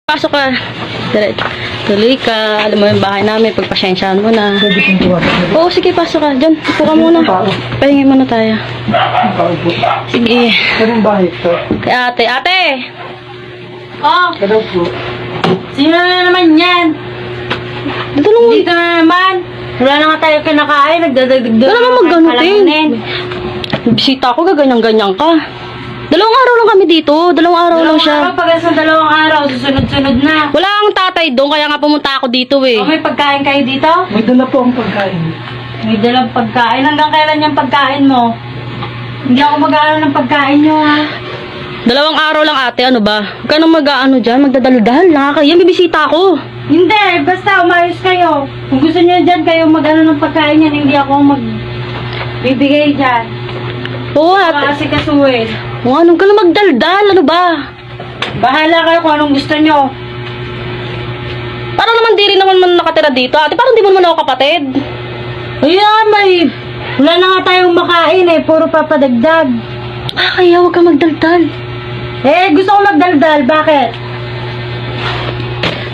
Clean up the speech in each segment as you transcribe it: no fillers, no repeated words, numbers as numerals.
Pasok ka. Diretso. Tuloy ka. Alam mo yung bahay namin. Pagpasyensyahan mo na. Pwede kong tuwasan. Oo, sige, pasok ka. Diyan, upo ka muna. Pahingin muna tayo. Nakaupo. Sige. Anong bahay ito? Kay ate. Ate! Oh, Kadaw po. sino na naman yan? Dito lang. Dito na naman. Wala na nga tayo kinakain. Nagdadagdag Wala naman magganutin. palamunin. Bisita ko, gaganyan-ganyan ka. Dalawang araw lang kami dito. Dalawang araw lang siya. Araw, pag sa dalawang araw, susunod-sunod na. Wala ang tatay doon, kaya nga pumunta ako dito eh. O, may pagkain kayo dito? May dala po ang pagkain. May dalang pagkain. Hanggang kailan yung pagkain mo? Hindi ako mag-aaral ng pagkain nyo, ha? Dalawang araw lang ate, ano ba? Huwag ka nang mag-ano dyan, magdadaldal. Nakakaya, bibisita ako. Hindi, basta umayos kayo. Kung gusto nyo dyan, kayo mag-ano ng pagkain yan, hindi ako bibigay dyan. Oo ate. Kasi kasuhin. O anong ka na magdaldal, ano ba? Bahala kayo kung anong gusto nyo. Parang naman di rin naman nakatira dito. Ate, parang di mo naman ako kapatid. Ayan, wala na nga tayong makain eh, puro papadagdag. Kaya huwag ka magdaldal. Eh, gusto ko magdaldal, bakit?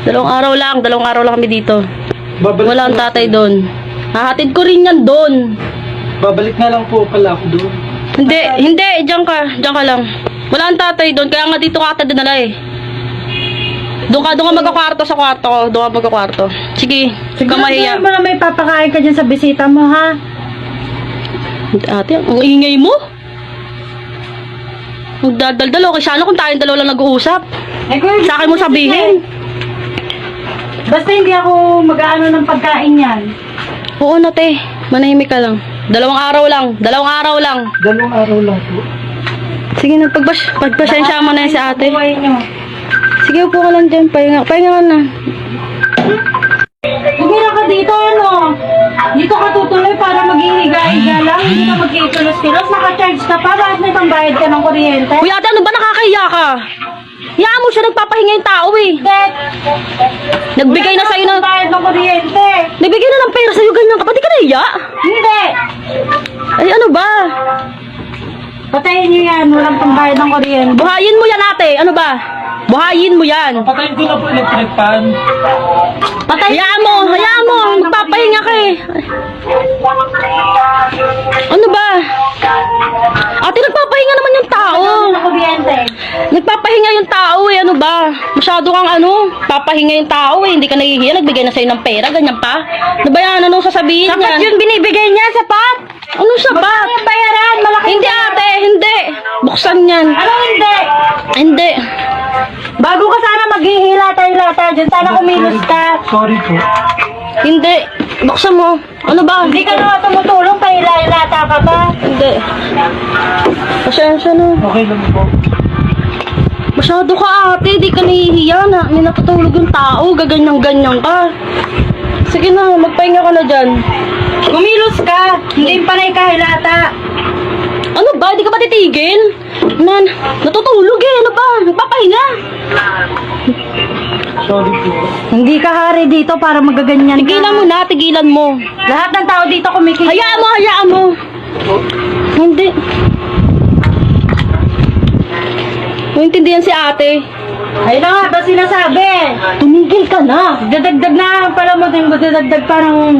Dalawang araw lang kami dito. Babalik Wala ang po. tatay doon. Hahatid ko rin yan doon. Babalik na lang po pala ako doon. Hindi, diyan ka lang. Wala ang tatay doon, kaya nga dito ka ata dinala eh. Doon ka magkakwarto sa kwarto ko. Doon ka magkakwarto. Sige, huwag ka mahiya. Siguro mo na may papakain ka dyan sa bisita mo, ha? Ate, ang ingay mo. Magdadaldal, okay sana kung tayong dalawa lang nag-uusap. Eh, kung Sa akin mo sabihin. Basta hindi ako mag-aano ng pagkain yan. Oo na te, manahimik ka lang. Dalawang araw lang. Dalawang araw lang po. Sige na, pagpasensya mo na yun si ate. Buhay nyo. Sige, upo ka lang dyan. Pahinga ka na. Bumira ka dito, ano? Dito ka tutuloy para maghihiga-higa lang. Hindi ka magkikilos-kilos. Naka-charge ka pa. Bakit may pambayad ka ng kuryente? Uy ate, ano ba nakakahiya ka? Hayaan mo siya, nagpapahinga yung tao eh. Nagbigay na sa'yo ng... Pambayad ng kuryente. Nagbigay na ng pera sa'yo, ganyan ka. Pati ka nahiya? Hindi. Ay, ano ba? Patayin nyo yan. Walang pambayad ng kuryente. Buhayin mo yan ate, ano ba? Buhayin mo yan. Patayin ko na po electric fan. Hayaan mo, magpapahinga ka eh. Ano ba? Ate, nagpapahinga naman yung tao. Ng kuryente. Nagpapahinga yung tao eh, ano ba? Masyado kang papahinga yung tao eh. Hindi ka nahihiya, nagbigay na sa'yo ng pera, ganyan pa. Ano ba yan? Anong sasabihin Sapat yan? yun binibigay niya, sapat. Anong sapat? Yung bayaran, malaki. Hindi ate, hindi. Buksan yan. Anong hindi? Hindi. Bago ka sana maghihilata-hilata dyan, sana kumilos ka. Sorry po. Hindi. Buksan mo. Ano ba? Hindi ka na tumutulong, pahila-hilata ka pa. Hindi. Pasensya na. Okay lang po. Masyado ka ate, di ka nahihiya na. May natutulog yung tao, gaganyan-ganyan ka. Sige na, magpahinga ka na dyan. Kumilos ka, hindi yung panay ka hilata. Ano ba? Di ka ba titigil? Man, natutulog eh. Ano ba? Nagpapahinga. Sorry po. Hindi ka hari dito para magaganyan Tigilan mo na, tigilan mo. Lahat ng tao dito kumikita. Hayaan mo. Hindi. Maintindihan si ate. Ayun na nga, ba sinasabi? Tumigil ka na. Dadagdag na pala mo din, dadagdag parang...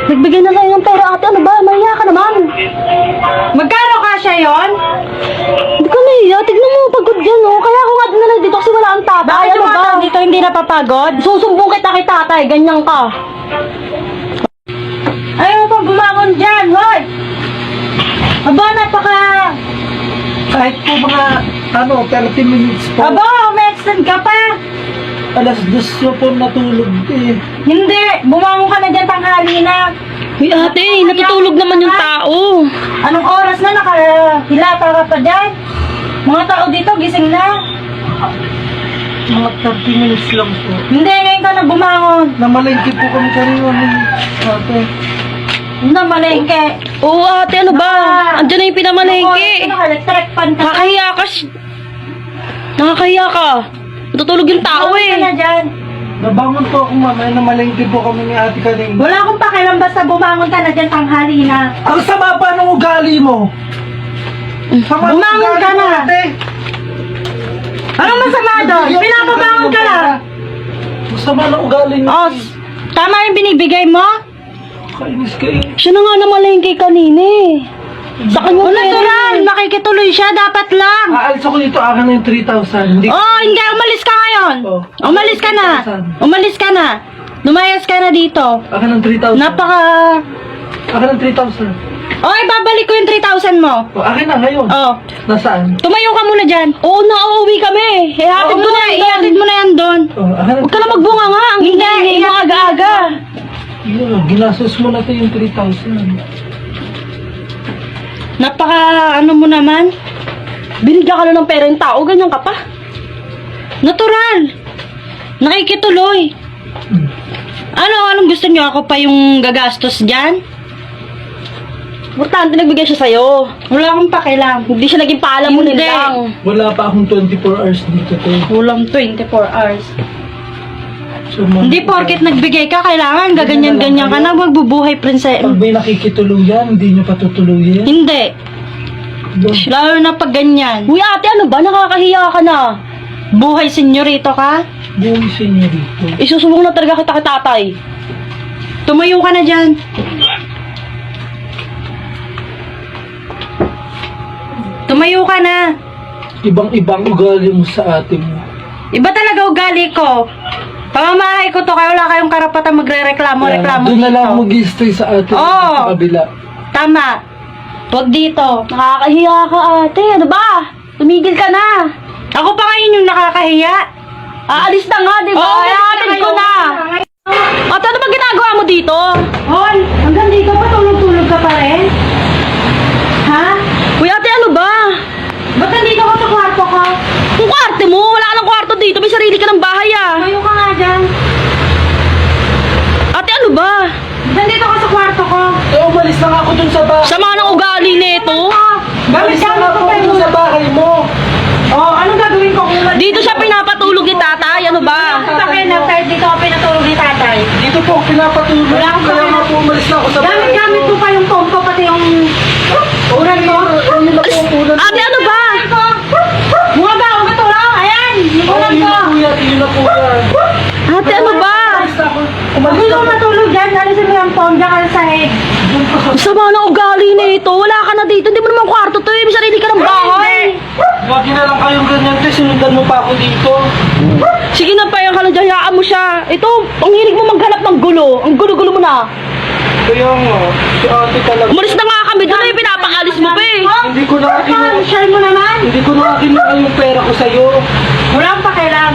Nagbigay na lang ng pera ate. Ano ba? Mahiya ka naman. Magkano kasya yon? Hindi ka nahiya. Tignan mo, pagod yan oh. Kaya ako nga dinala dito kasi wala ang tatay. Bakit Ano yung ba? mga tao dito hindi napapagod? Susumbong kita kay tatay. Ganyan ka. Ayaw pa bumangon dyan, hoy! Aba, napaka... Kahit po mga 30 minutes po. Aba, may-extend ka pa! Alas 2 po natulog eh. Hindi, bumangon ka na dyan tanghali na. Uy ate, natutulog naman yung tao. Anong oras na nakahilata ka pa dyan? Mga tao dito, gising na. Mga 30 minutes lang po. Hindi, ngayon ka na bumangon. Namalengke po kami kanina ng ate. Hindi, malengke. Oo ate, ano ba? Andiyan na yung pinamalengke. Naka-electric fan ka. Nakakahiya ka. Nakakahiya ka. Natutulog yung tao Bumangon ka na eh. dyan. Nabangon po ako mamaya, namalengke po kami ni ate kanina. Wala akong pakialam basta bumangon ka na dyan tanghali na. Ang sama pa ng ugali mo! Sama ng Bumangon ugali ka mo, na. ate! Anong masama doon? Pinapabangon ka lang. Sama na ugali niyo. Oh, tama yung binibigay mo? Kainis kayo. Siya na nga namalengke kanina eh. Sa kanya Natural, makikituloy siya, dapat lang. Aalis ako dito, akin na yung 3,000. Hindi Oh, hindi, umalis ka ngayon. Oh. Umalis ka na. Umalis ka na. Lumayas ka na dito. Akin ng 3,000. Akin ng 3,000. Oh, ibabalik ko yung 3,000 mo. Oh, akin na ngayon. Oh, Nasaan? tumayo ka muna dyan. Oo na, uuwi kami. Ihatid Oo, ko na, ihatid mo na yan doon. Oh, akin ng Huwag ka na magbunga nga. Ang Hindi, hindi mo ihatid aga-aga. Yun, ginasos mo na ito yung 3,000. Ano mo naman? Binigyan ka na ng pera yung tao, ganyan ka pa. Natural. Nakikituloy. Anong gusto niyo? Ako pa yung gagastos dyan? Importante nagbigay siya sa'yo. Wala akong pakialam. Hindi siya naging paalam mo Hindi. lang. Wala pa akong 24 hours dito, te. Kulang 24 hours. So, Hindi porket nagbigay ka, kailangan gaganyan-ganyan ka na, magbubuhay prinsesa. Pag may nakikituluyan, hindi nyo patutuluyin. Hindi. Doon. Lalo na pag ganyan. Uy ate, ano ba? Nakakahiya ka na. Buhay senyorito ka? Buwisin nyo dito. Isusubong na talaga kita kay tatay. Tumayo ka na dyan. Tumayo ka na. Ibang-ibang ugali mo sa atin mo. Iba talaga ugali ko. Pamamahay ko to, kaya wala kayong karapatan magre-reklamo Doon na lang dito. mag-stay sa atin. Oo. Sa kabila. Tama. Huwag dito. Nakakahiya ka ate. Ano ba? Tumigil ka na. Ako pa ngayon yung nakakahiya. Aalis na nga, di ba? Oo, Ihatid ko na. Ate, ano ba ginagawa mo dito? Hon, hanggang dito pa tulog-tulog ka pa rin? Ha? Uy ate, ano ba? Ba't nandito ka sa kwarto ko? Kung kwarte mo, wala ka ng kwarto dito. May sarili ka ng bahay ah. Tumayo ka nga dyan. Ate, ano ba? Nandito ka sa kwarto ko. Eh, umalis lang ako dun sa bahay. Sama ng ugali nito. Gamit Umalis lang gamit ako ko pa dun sa bahay mo. Oh, anong gagawin ko kung Dito siya pinapatulog ni tatay. Ano ba? Sa akin na kahit dito ako pinatulog ni tatay. Dito po, pinapatulog. Wala akong Kaya pakialam. nga po, umalis lang ako sa bahay. Gamit ko pa yung phone ko, pati yung uran ko. Ano na po, ulan po. Ate, ano ba? Mga ba, ang katulong? Ayan, yung Oh, uran yun ko. na po yan, yun na po yan. Ate, ano ba? Umalis na ako. Kung Umalis gusto na mo ako. matulog dyan, alisin mo yung phone dyan ka sa sahig. Doon pa sa... Sama ng ugali nito. Wala ka na dito. Hindi mo naman kwarto to eh. May sarili ka ng bahay. Lagi na lang kayong ganyan, te. Sinundan mo pa ako dito. Sige na, payan ka na dyan. Hayaan mo siya. Ito, ang hilig mo maghanap ng gulo. Ang gulo-gulo mo na. Kaya nga, si ate talaga. Umalis na nga kami doon eh. Pinapaalis mo pa eh. Hindi ko na kinuha. Share mo naman. Hindi ko na kinuha yung pera ko sa'yo. Wala akong pakialam.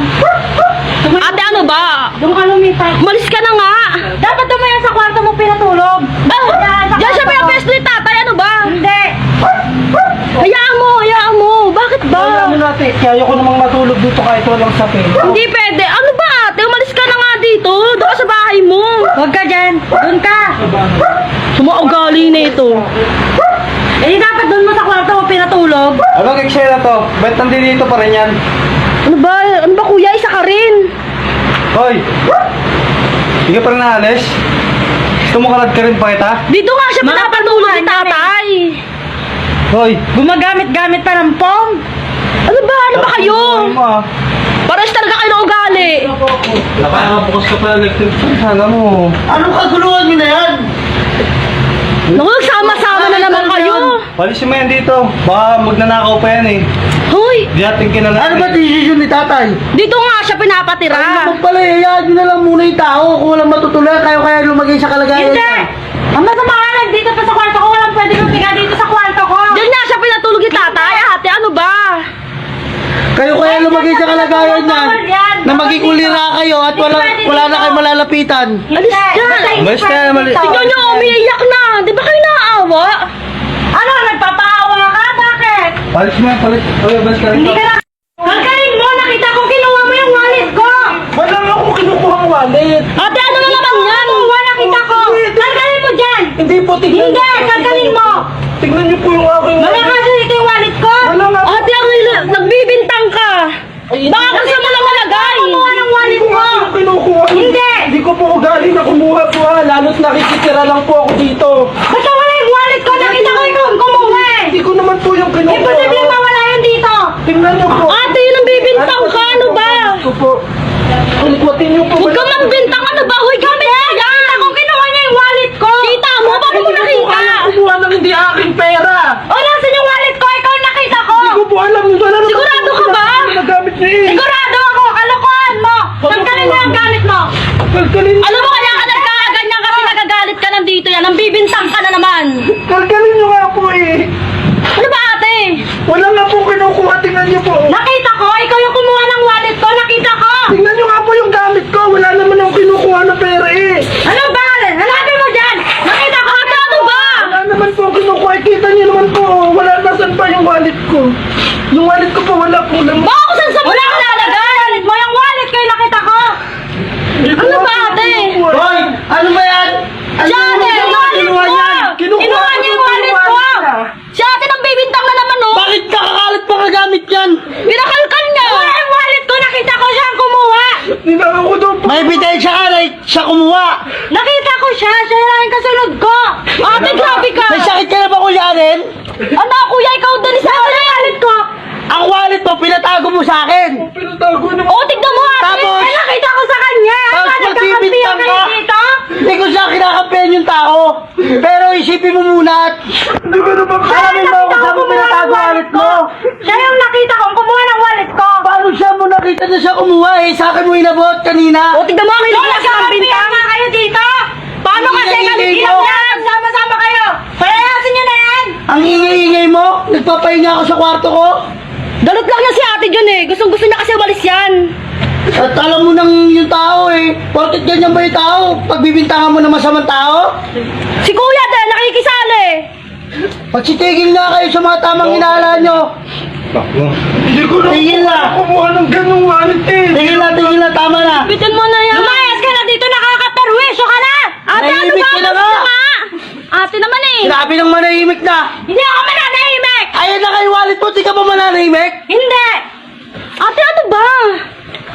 Ate, ano ba? Doon ka lumipat. Umalis ka na nga. Dapat tumaya sa kwarto mo pinatulog. Diyan siya pinapesto ni tatay. Ano ba? Hindi. Hayaan mo, hayaan mo. Bakit ba? Kaya ano natin, kaya ko namang matulog dito kahit walang sapi. Hindi pwede. Ano ba ate? Umalis ka na nga dito. Doon ka sa bahay mo. Huwag ka dyan. Doon ka. Sumaugali na ito. Eh, dapat doon mo sa kwarto mo pinatulog. Anong eksena to? Ba't nandito pa rin yan? Ano ba? Ano ba kuya? Isa ka rin. Hoy! Hindi ka pa rin naalis? Gusto mo kalad ka rin pa kita? Dito nga siya Mga pinapatulog ni patulungan tatay. Hoy! Gumagamit-gamit pa ng phone. Ano ba? Ano ba kayo? Pares talaga kayo ng ugali. Nakakabukas ka pa electric fan. Sana mo. Anong kaguluhan nyo na yan? Naku, nagsama-sama na naman kayo. Palisin mo yan dito. Baka magnanakaw pa yan eh. Hoy, Di ating kinalaman. Ano ba decision ni tatay? dito nga siya pinapatira. Ano pala, hayaan nyo na lang muna yung tao kung walang matutuloy, kaya lumagay sa kalagayan Hindi. niya. Ang masama ka lang dito pa sa kwarto ko. Walang pwede lumiga dito sa kwarto ko. Diyan nga siya pinatulog ni tatay. Ate, ano ba? Kayo kaya lumagay sa kalagayan niya Bawal yan. na maging ulira kayo at wala na kayo malalapitan. Alis dyan. Alis ka, malis. Tignan nyo, umiiyak na. Di ba kayo naaawa? Ano, nagpapaawa ka? Bakit? Palis mo yan, palis. Hoy, balis ka rin. Hindi ka na... Kagaling mo, nakita ko kinuha mo yung wallet ko. Wala nga ako kinukuha ang wallet. Ate, ano na naman yan? Kinuha, nakita ko. Kagaling mo dyan. Hindi po, tignan. Hindi, kagaling mo. Tignan niyo po yung aking Wala ka dito yung wallet ko. Wala nga. Ate, nagbibintang ka. Baka kasi mo lang malagay. Kumuha ng wallet ko. Ano kinukuha? Hindi. Hindi ko po ugali na kumuha po ha. Lalo't nakikitira lang po ako dito. Basta wala yung wallet ko. Nakita ko ikaw ang kumuha eh. Hindi ko naman po yung kinukuha. Imposible mawala yun dito. Tingnan niyo po. Ate, yun ang bibintang ka. Ano ba? Ito po. Likwatin niyo po. Huwag ka mambintang ano ba? Huy, gamit mo yan! Nakita ko kinuha niya yung wallet ko. Kita mo? Paano mo nakita? Kumuha ng hindi aking pera. O, nasan yung wallet ko? Ikaw nakita ko. Hindi ko po alam. Wala naman Sigurado ka ba? Nagamit niya eh. Sigurado ako. Kalokohan mo. Tanggalin mo ang galit mo. Kalkalin. Alam mo kaya ka nagkakaganyan kasi nagagalit ka nandito yan. Ang bibintang ka na naman. Kalkalin niyo nga po eh. Ano ba ate? Wala nga po kinukuha. Tingnan niyo po. Nakita ko. Ikaw yung kumuha ng wallet ko. Nakita ko. Tingnan niyo nga po yung gamit ko. Wala naman akong kinukuha na pera eh. Ano ba? Hanapin mo dyan. Nakita ko. Ano ba? Wala naman po kinukuha. Kita niyo naman po. Wala nasan pa yung wallet ko. Yung wallet ko po wala po. Baka kung saan sa Wala mga ko nalalagay? wallet mo. Yung wallet ko yung nakita ko. Ano ba ate? Hoy! Ano ba yan? Ano Siya ate, yung wallet kinuha mo! niyan? Kinuha niya yung wallet ko! Si ate nang bibintang na naman oh! Bakit nakakalat pa kagamit yan? Pinakalkal niya! Wala yung wallet ko. Nakita ko siya ang kumuha. Ninaka ko doon. May ebidensya ka na siya kumuha. Nakita ko siya. Siya lang yung kasunod ko. Ate, grabe ka! May sakit ka na ba kuyarin? Ano kuya, ikaw din sa Nasaan yung wallet ko? Ang wallet mo, pinatago mo sa akin. Pinatago na Oh, tignan mo ate! Tapos, Eh, nakita ko sa kanya. Tapos Nagkakampihan magbibintang kayo ka. dito. hindi ko siya kinakampihan yung tao. Pero isipin mo muna at... Hindi ko naman alamin mo kung saan mo pinatago wallet mo. Siya yung nakita ko kumuha ng wallet ko. Paano siya mo nakita na siya kumuha eh? Sa akin mo inabot kanina. Oh, tignan mo ang So, ilang nagkakampihan nga kayo dito. Paano kasi Ingay-ingay kami mo. ilang yan? Sama-sama kayo. Palayasin nyo na yan. Ang ingay-ingay mo, nagpapahinga ako sa kwarto ko. Dalot lang niya si ate dyan eh. Gustong gusto niya kasi walis yan. At alam mo nang yung tao eh. Porket ganyan ba yung tao? Pagbibintangan mo ng masamang tao? Si kuya din, nakikisali. Pagsitigil na kayo sa mga tamang inaala nyo. Hindi ko na Tigil na. kumuha ng ganung wallet eh. Tigil na, tama na. Bitin mo na yan. Lumayas ka na dito. Nakakaperwisyo ka na. Ate, ano Nahihimik ba? ka na Gusto nga. nga. Ate naman eh. Sinabi ng manahimik na. Hindi ako mananahimik. Ayan na kayo wallet mo, di ka ba manahimik? Hindi. Ate, ano ba?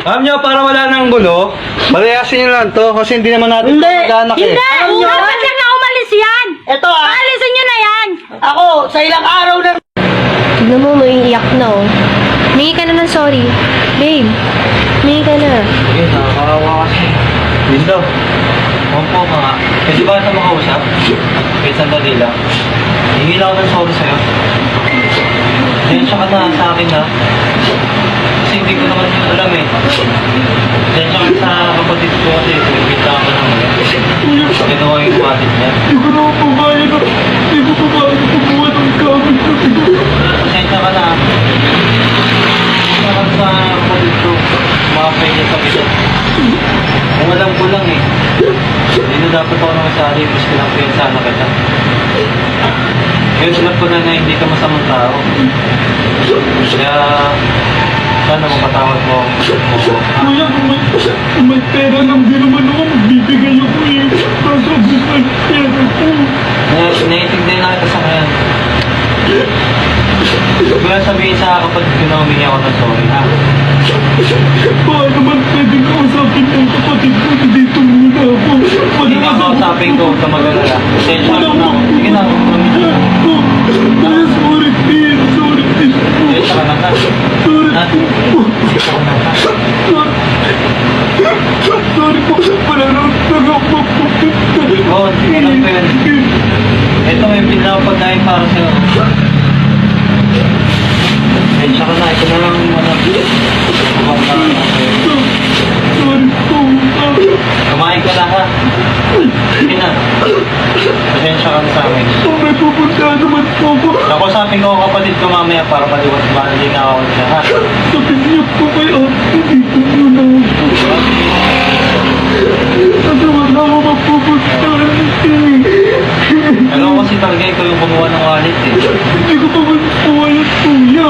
Alam nyo, para wala nang gulo, palayasin nyo lang to kasi hindi naman natin Hindi. mag-anak eh. Hindi. Alam nyo? Dapat yan na umalis yan. Eto ah, Alisin nyo na yan. ako sa ilang araw na... Tignan mo, may iyak na oh. Mingi ka na ng sorry. Babe, mingi ka na. Sige, nakakawa kasi. Lindo, opo mga. Pwede ba ito makausap? Wait, sandali lang. Hingi lang ako ng sorry sa'yo. Densya ka na sa akin ha. Kasi hindi ko naman yun alam eh. Densya ka sa kapatid ko kasi kumipita ka naman. Ginawa yung kapatid niya. Hindi ko na pabayad na. Hindi ko pabayad na kumuha ng gamit ko. Pasensya ka na. Sarap sa kapatid ko. Makapay niya sa kita. Kung alam ko lang eh. Hindi na dapat ako nakasali. Mas pinang sana kita. Ngayon alam ko na na hindi ka masamang tao. Kaya sana mapatawad mo ako. Kuya, kung may pera lang din naman ako, magbibigay ako eh. Kaso gusto ang pera ko. Naiintindihan na kita sa ngayon. Huwag lang sabihin sa kapatid ko na humingi ako ng sorry ha. Baka naman pwedeng kausapin ng kapatid ko. Dito muna ako. Hindi na kausapin ko, huwag ka mag-alala. Pasensya ka na ako. Sige na, Sorry, Pin. Sorry, Pin. pasensya ka na ha. Ha? Pasensya ka na ha. Sorry po. Wala naman ako Oo, sige lang po yun. Ito may pinapagkain para sa'yo. Pasensya ka na, ito na lang ano. Kumang na sa'yo. Sorry po. Kumain ka na ha. Sige na. Pasensya ka na sa amin. May pupunta naman po ako. Nakusapin ko ang kapatid ko mamaya para maliwas malingaw siya ha. Sabi niyo po kayo. Dito muna ako. Kasi wala ako mapupuntahan. Alam ko kasi talaga ikaw yung kumuha ng wallet eh. Hindi ko pa magpuha yung kuya.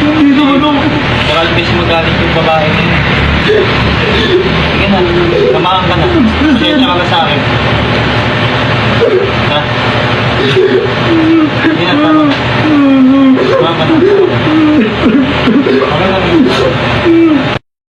Hindi naman ako. Baka kasi magalit yung babae niya. Sige na, samahan ka na. Pasensya ka na sa akin. Ha? Sige na, tama na. Samahan ka na. Okay lang.